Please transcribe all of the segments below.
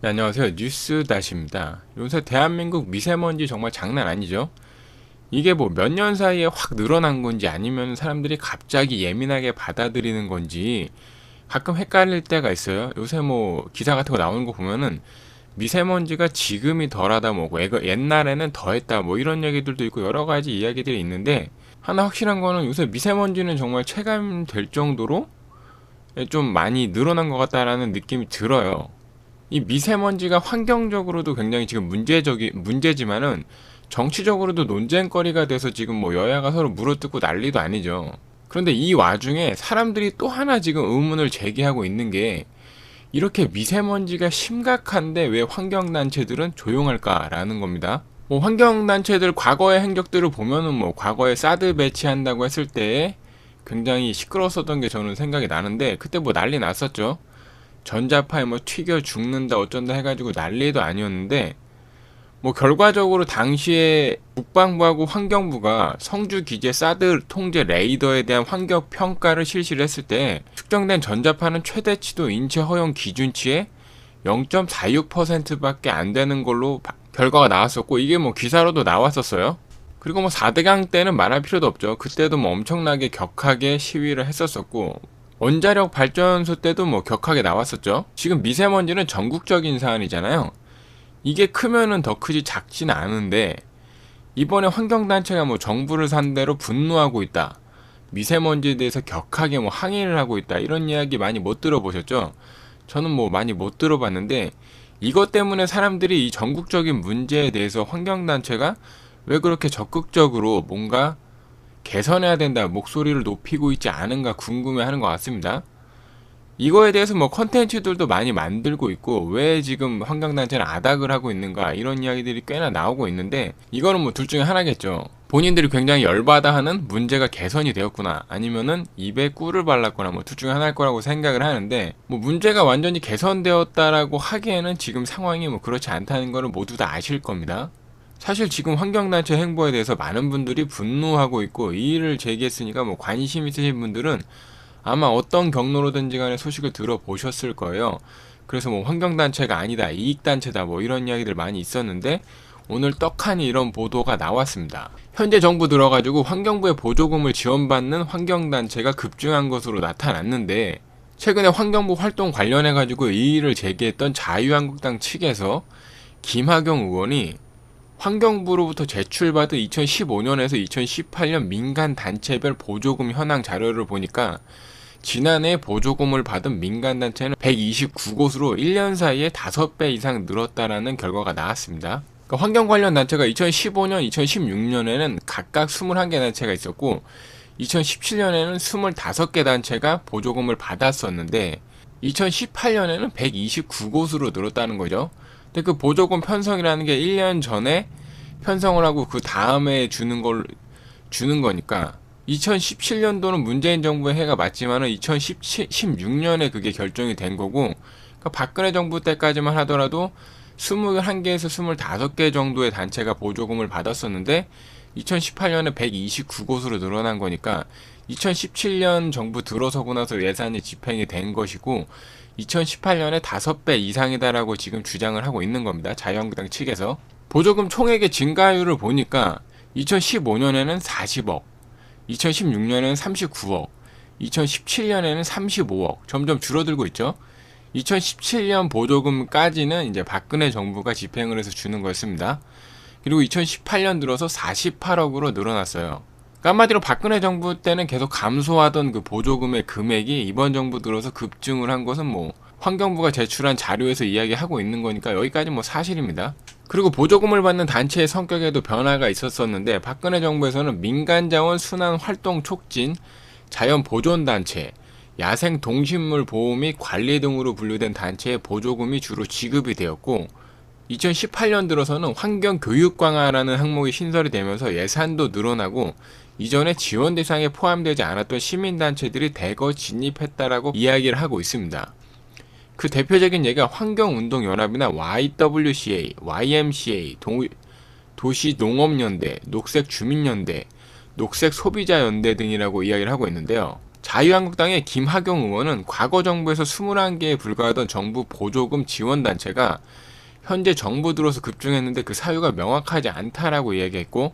네, 안녕하세요. 뉴스 다시입니다. 요새 대한민국 미세먼지 정말 장난 아니죠? 이게 뭐 몇 년 사이에 확 늘어난 건지 아니면 사람들이 갑자기 예민하게 받아들이는 건지 가끔 헷갈릴 때가 있어요. 요새 뭐 기사 같은 거 나오는 거 보면은 미세먼지가 지금이 덜하다 뭐고 옛날에는 더했다 뭐 이런 얘기들도 있고 여러 가지 이야기들이 있는데, 하나 확실한 거는 요새 미세먼지는 정말 체감될 정도로 좀 많이 늘어난 것 같다라는 느낌이 들어요. 이 미세먼지가 환경적으로도 굉장히 지금 문제지만은 정치적으로도 논쟁거리가 돼서 지금 뭐 여야가 서로 물어뜯고 난리도 아니죠. 그런데 이 와중에 사람들이 또 하나 지금 의문을 제기하고 있는 게, 이렇게 미세먼지가 심각한데 왜 환경단체들은 조용할까라는 겁니다. 뭐 환경단체들 과거의 행적들을 보면은 뭐 과거에 사드 배치한다고 했을 때 굉장히 시끄러웠었던 게 저는 생각이 나는데, 그때 뭐 난리 났었죠. 전자파에 뭐 튀겨 죽는다 어쩐다 해가지고 난리도 아니었는데, 뭐 결과적으로 당시에 국방부하고 환경부가 성주 기재 사드 통제 레이더에 대한 환경 평가를 실시를 했을 때 측정된 전자파는 최대치도 인체 허용 기준치의 0.46%밖에 안 되는 걸로 결과가 나왔었고, 이게 뭐 기사로도 나왔었어요. 그리고 뭐 4대강 때는 말할 필요도 없죠. 그때도 뭐 엄청나게 격하게 시위를 했었었고, 원자력 발전소 때도 뭐 격하게 나왔었죠. 지금 미세먼지는 전국적인 사안이잖아요. 이게 크면은 더 크지 작지는 않은데, 이번에 환경단체가 뭐 정부를 상대로 분노하고 있다, 미세먼지에 대해서 격하게 뭐 항의를 하고 있다, 이런 이야기 많이 못 들어보셨죠? 저는 뭐 많이 못 들어봤는데, 이것 때문에 사람들이 이 전국적인 문제에 대해서 환경단체가 왜 그렇게 적극적으로 뭔가 개선해야 된다 목소리를 높이고 있지 않은가 궁금해하는 것 같습니다. 이거에 대해서 뭐 컨텐츠들도 많이 만들고 있고, 왜 지금 환경단체는 아닥을 하고 있는가 이런 이야기들이 꽤나 나오고 있는데, 이거는 뭐 둘 중에 하나겠죠. 본인들이 굉장히 열받아 하는 문제가 개선이 되었구나, 아니면은 입에 꿀을 발랐거나 뭐 둘 중에 하나일 거라고 생각을 하는데, 뭐 문제가 완전히 개선되었다라고 하기에는 지금 상황이 뭐 그렇지 않다는 거를 모두 다 아실 겁니다. 사실 지금 환경단체 행보에 대해서 많은 분들이 분노하고 있고, 이의를 제기했으니까 뭐 관심 있으신 분들은 아마 어떤 경로로든지 간에 소식을 들어보셨을 거예요. 그래서 뭐 환경단체가 아니다, 이익단체다 뭐 이런 이야기들 많이 있었는데, 오늘 떡하니 이런 보도가 나왔습니다. 현재 정부 들어가지고 환경부의 보조금을 지원받는 환경단체가 급증한 것으로 나타났는데, 최근에 환경부 활동 관련해가지고 이의를 제기했던 자유한국당 측에서 김학용 의원이 환경부로부터 제출받은 2015년에서 2018년 민간단체별 보조금 현황 자료를 보니까, 지난해 보조금을 받은 민간단체는 129곳으로 1년 사이에 5배 이상 늘었다라는 결과가 나왔습니다. 그러니까 환경 관련 단체가 2015년, 2016년에는 각각 21개 단체가 있었고, 2017년에는 25개 단체가 보조금을 받았었는데, 2018년에는 129곳으로 늘었다는 거죠. 근데 그 보조금 편성이라는 게 1년 전에 편성을 하고 그 다음에 주는 거니까, 2017년도는 문재인 정부의 해가 맞지만은 2016년에 그게 결정이 된 거고, 그러니까 박근혜 정부 때까지만 하더라도 21개에서 25개 정도의 단체가 보조금을 받았었는데, 2018년에 129곳으로 늘어난 거니까 2017년 정부 들어서고 나서 예산이 집행이 된 것이고, 2018년에 5배 이상이다라고 지금 주장을 하고 있는 겁니다. 자유한국당 측에서. 보조금 총액의 증가율을 보니까 2015년에는 40억, 2016년에는 39억, 2017년에는 35억, 점점 줄어들고 있죠. 2017년 보조금까지는 이제 박근혜 정부가 집행을 해서 주는 거였습니다. 그리고 2018년 들어서 48억으로 늘어났어요. 그러니까 한마디로 박근혜 정부 때는 계속 감소하던 그 보조금의 금액이 이번 정부 들어서 급증을 한 것은 뭐 환경부가 제출한 자료에서 이야기하고 있는 거니까 여기까지 뭐 사실입니다. 그리고 보조금을 받는 단체의 성격에도 변화가 있었었는데, 박근혜 정부에서는 민간자원 순환 활동 촉진, 자연 보존단체, 야생 동식물 보호 및 관리 등으로 분류된 단체의 보조금이 주로 지급이 되었고, 2018년 들어서는 환경 교육 강화라는 항목이 신설이 되면서 예산도 늘어나고, 이전에 지원 대상에 포함되지 않았던 시민단체들이 대거 진입했다라고 이야기를 하고 있습니다. 그 대표적인 예가 환경운동연합이나 YWCA, YMCA, 도시농업연대, 녹색주민연대, 녹색소비자연대 등이라고 이야기를 하고 있는데요. 자유한국당의 김학용 의원은 과거 정부에서 21개에 불과하던 정부 보조금 지원단체가 현재 정부 들어서 급증했는데 그 사유가 명확하지 않다라고 이야기했고,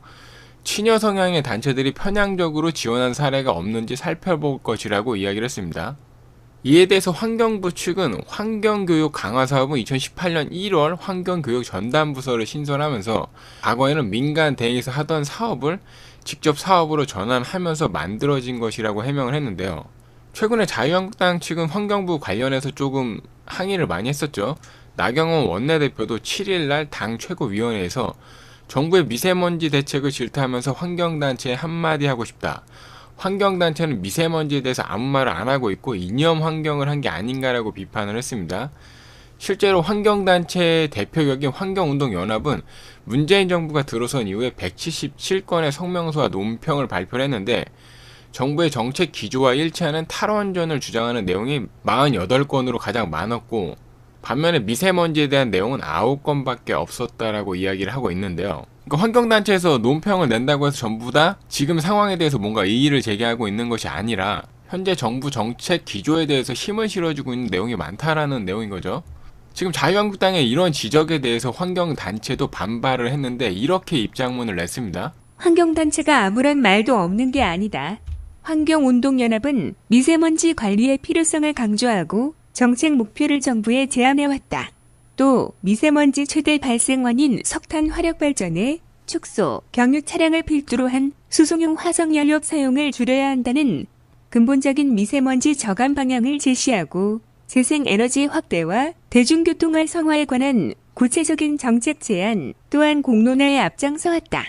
친여 성향의 단체들이 편향적으로 지원한 사례가 없는지 살펴볼 것이라고 이야기를 했습니다. 이에 대해서 환경부 측은 환경교육 강화 사업은 2018년 1월 환경교육 전담부서를 신설하면서 과거에는 민간 대행에서 하던 사업을 직접 사업으로 전환하면서 만들어진 것이라고 해명을 했는데요. 최근에 자유한국당 측은 환경부 관련해서 조금 항의를 많이 했었죠. 나경원 원내대표도 7일날 당 최고위원회에서 정부의 미세먼지 대책을 질타하면서 환경단체에 한마디 하고 싶다. 환경단체는 미세먼지에 대해서 아무 말을 안 하고 있고 이념 환경을 한 게 아닌가라고 비판을 했습니다. 실제로 환경단체의 대표격인 환경운동연합은 문재인 정부가 들어선 이후에 177건의 성명서와 논평을 발표를 했는데, 정부의 정책 기조와 일치하는 탈원전을 주장하는 내용이 48건으로 가장 많았고, 반면에 미세먼지에 대한 내용은 9건밖에 없었다라고 이야기를 하고 있는데요. 그러니까 환경단체에서 논평을 낸다고 해서 전부 다 지금 상황에 대해서 뭔가 이의를 제기하고 있는 것이 아니라 현재 정부 정책 기조에 대해서 힘을 실어주고 있는 내용이 많다라는 내용인 거죠. 지금 자유한국당의 이런 지적에 대해서 환경단체도 반발을 했는데 이렇게 입장문을 냈습니다. 환경단체가 아무런 말도 없는 게 아니다. 환경운동연합은 미세먼지 관리의 필요성을 강조하고 정책 목표를 정부에 제안해왔다. 또 미세먼지 최대 발생원인 석탄 화력 발전에 축소, 경유 차량을 필두로 한 수송용 화석연료 사용을 줄여야 한다는 근본적인 미세먼지 저감 방향을 제시하고 재생에너지 확대와 대중교통 활성화에 관한 구체적인 정책 제안 또한 공론화에 앞장서왔다.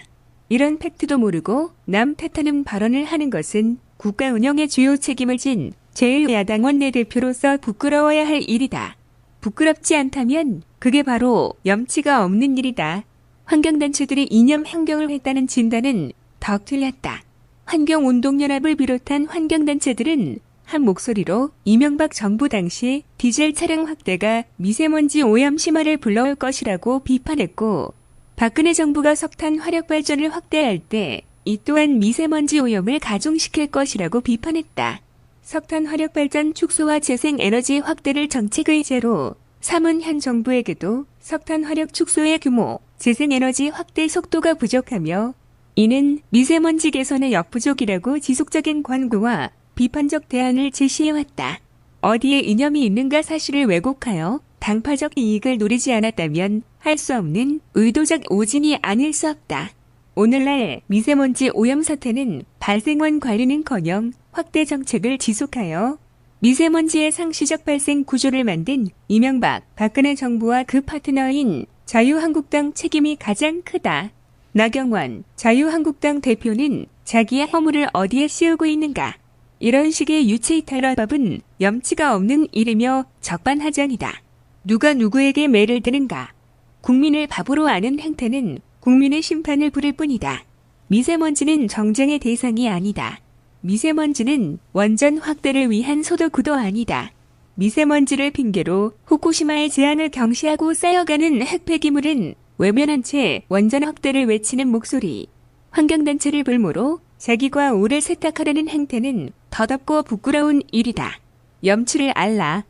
이런 팩트도 모르고 남 탓하는 발언을 하는 것은 국가 운영의 주요 책임을 진 제1야당 원내대표로서 부끄러워야 할 일이다. 부끄럽지 않다면 그게 바로 염치가 없는 일이다. 환경단체들이 이념 행동을 했다는 진단은 더 틀렸다. 환경운동연합을 비롯한 환경단체들은 한 목소리로 이명박 정부 당시 디젤 차량 확대가 미세먼지 오염 심화를 불러올 것이라고 비판했고, 박근혜 정부가 석탄 화력 발전을 확대할 때 이 또한 미세먼지 오염을 가중시킬 것이라고 비판했다. 석탄 화력 발전 축소와 재생에너지 확대를 정책 의제로 삼은 현 정부에게도 석탄 화력 축소의 규모, 재생에너지 확대 속도가 부족하며 이는 미세먼지 개선의 역부족이라고 지속적인 권고와 비판적 대안을 제시해왔다. 어디에 이념이 있는가 사실을 왜곡하여 당파적 이익을 노리지 않았다면 할 수 없는 의도적 오진이 아닐 수 없다. 오늘날 미세먼지 오염 사태는 발생원 관리는커녕 확대 정책을 지속하여 미세먼지의 상시적 발생 구조를 만든 이명박, 박근혜 정부와 그 파트너인 자유한국당 책임이 가장 크다. 나경원, 자유한국당 대표는 자기의 허물을 어디에 씌우고 있는가? 이런 식의 유체이탈러법은 염치가 없는 일이며 적반하장이다. 누가 누구에게 매를 드는가? 국민을 바보로 아는 행태는 국민의 심판을 부를 뿐이다. 미세먼지는 정쟁의 대상이 아니다. 미세먼지는 원전 확대를 위한 소도구도 아니다. 미세먼지를 핑계로 후쿠시마의 재앙을 경시하고 쌓여가는 핵폐기물은 외면한 채 원전 확대를 외치는 목소리. 환경단체를 볼모로 자기과 오를 세탁하려는 행태는 더덥고 부끄러운 일이다. 염치를 알라.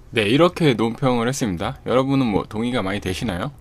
네, 이렇게 논평을 했습니다. 여러분은 뭐 동의가 많이 되시나요?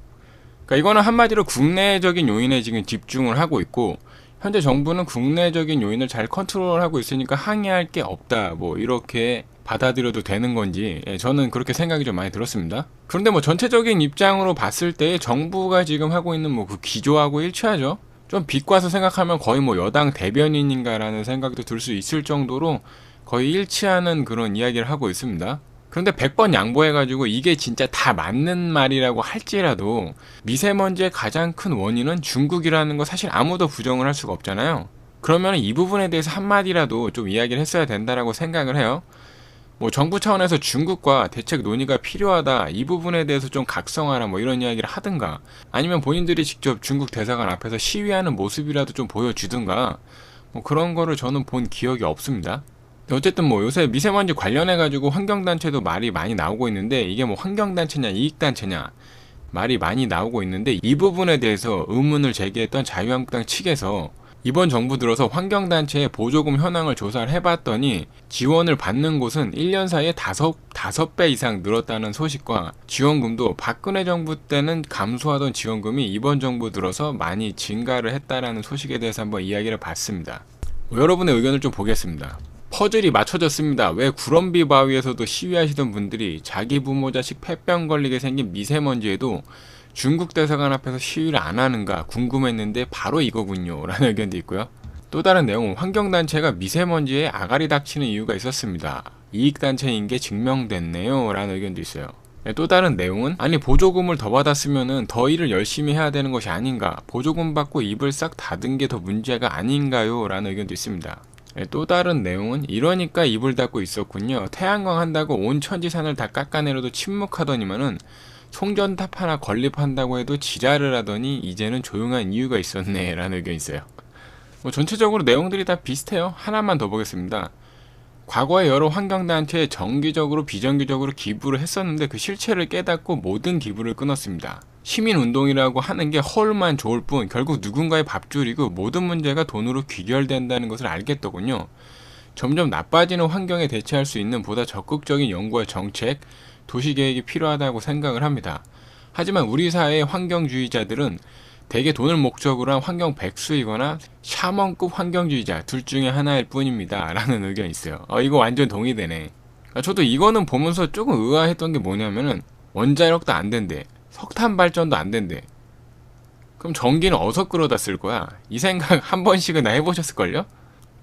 그러니까 이거는 한마디로 국내적인 요인에 지금 집중을 하고 있고, 현재 정부는 국내적인 요인을 잘 컨트롤하고 있으니까 항의할 게 없다, 뭐 이렇게 받아들여도 되는 건지, 저는 그렇게 생각이 좀 많이 들었습니다. 그런데 뭐 전체적인 입장으로 봤을 때 정부가 지금 하고 있는 뭐 그 기조하고 일치하죠. 좀 비꼬아서 생각하면 거의 뭐 여당 대변인인가라는 생각도 들 수 있을 정도로 거의 일치하는 그런 이야기를 하고 있습니다. 그런데 100번 양보해가지고 이게 진짜 다 맞는 말이라고 할지라도 미세먼지의 가장 큰 원인은 중국이라는 거 사실 아무도 부정을 할 수가 없잖아요. 그러면 이 부분에 대해서 한마디라도 좀 이야기를 했어야 된다라고 생각을 해요. 뭐 정부 차원에서 중국과 대책 논의가 필요하다, 이 부분에 대해서 좀 각성하라, 뭐 이런 이야기를 하든가, 아니면 본인들이 직접 중국 대사관 앞에서 시위하는 모습이라도 좀 보여주든가, 뭐 그런 거를 저는 본 기억이 없습니다. 어쨌든 뭐 요새 미세먼지 관련해가지고 환경단체도 말이 많이 나오고 있는데, 이게 뭐 환경단체냐 이익단체냐 말이 많이 나오고 있는데, 이 부분에 대해서 의문을 제기했던 자유한국당 측에서 이번 정부 들어서 환경단체의 보조금 현황을 조사를 해봤더니 지원을 받는 곳은 1년 사이에 5배 이상 늘었다는 소식과 지원금도 박근혜 정부 때는 감소하던 지원금이 이번 정부 들어서 많이 증가를 했다라는 소식에 대해서 한번 이야기를 봤습니다. 여러분의 의견을 좀 보겠습니다. 퍼즐이 맞춰졌습니다. 왜 구럼비 바위에서도 시위하시던 분들이 자기 부모 자식 폐병 걸리게 생긴 미세먼지에도 중국 대사관 앞에서 시위를 안 하는가 궁금했는데 바로 이거군요 라는 의견도 있고요. 또 다른 내용은 환경단체가 미세먼지에 아가리 닥치는 이유가 있었습니다. 이익단체인 게 증명됐네요 라는 의견도 있어요. 또 다른 내용은 아니 보조금을 더 받았으면 더 일을 열심히 해야 되는 것이 아닌가, 보조금 받고 입을 싹 닫은 게 더 문제가 아닌가요 라는 의견도 있습니다. 또 다른 내용은 이러니까 입을 닫고 있었군요. 태양광 한다고 온 천지산을 다 깎아내려도 침묵하더니만은 송전탑 하나 건립한다고 해도 지랄을 하더니 이제는 조용한 이유가 있었네 라는 의견이 있어요. 전체적으로 내용들이 다 비슷해요. 하나만 더 보겠습니다. 과거에 여러 환경단체에 정기적으로 비정기적으로 기부를 했었는데 그 실체를 깨닫고 모든 기부를 끊었습니다. 시민운동이라고 하는 게 헐만 좋을 뿐 결국 누군가의 밥줄이고 모든 문제가 돈으로 귀결된다는 것을 알겠더군요. 점점 나빠지는 환경에 대처할 수 있는 보다 적극적인 연구와 정책, 도시계획이 필요하다고 생각을 합니다. 하지만 우리 사회의 환경주의자들은 대개 돈을 목적으로 한 환경 백수이거나 샤먼급 환경주의자 둘 중에 하나일 뿐입니다 라는 의견이 있어요. 이거 완전 동의되네. 저도 이거는 보면서 조금 의아했던 게 뭐냐면은 원자력도 안 된대, 석탄 발전도 안 된대, 그럼 전기는 어디서 끌어다 쓸 거야? 이 생각 한 번씩은 다 해보셨을걸요?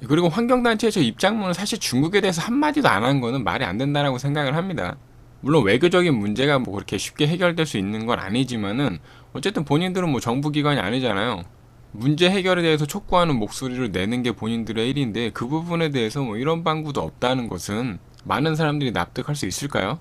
그리고 환경단체의 저 입장문은 사실 중국에 대해서 한마디도 안 한 거는 말이 안 된다라고 생각을 합니다. 물론 외교적인 문제가 뭐 그렇게 쉽게 해결될 수 있는 건 아니지만은 어쨌든 본인들은 뭐 정부기관이 아니잖아요. 문제 해결에 대해서 촉구하는 목소리를 내는 게 본인들의 일인데 그 부분에 대해서 뭐 이런 방구도 없다는 것은 많은 사람들이 납득할 수 있을까요?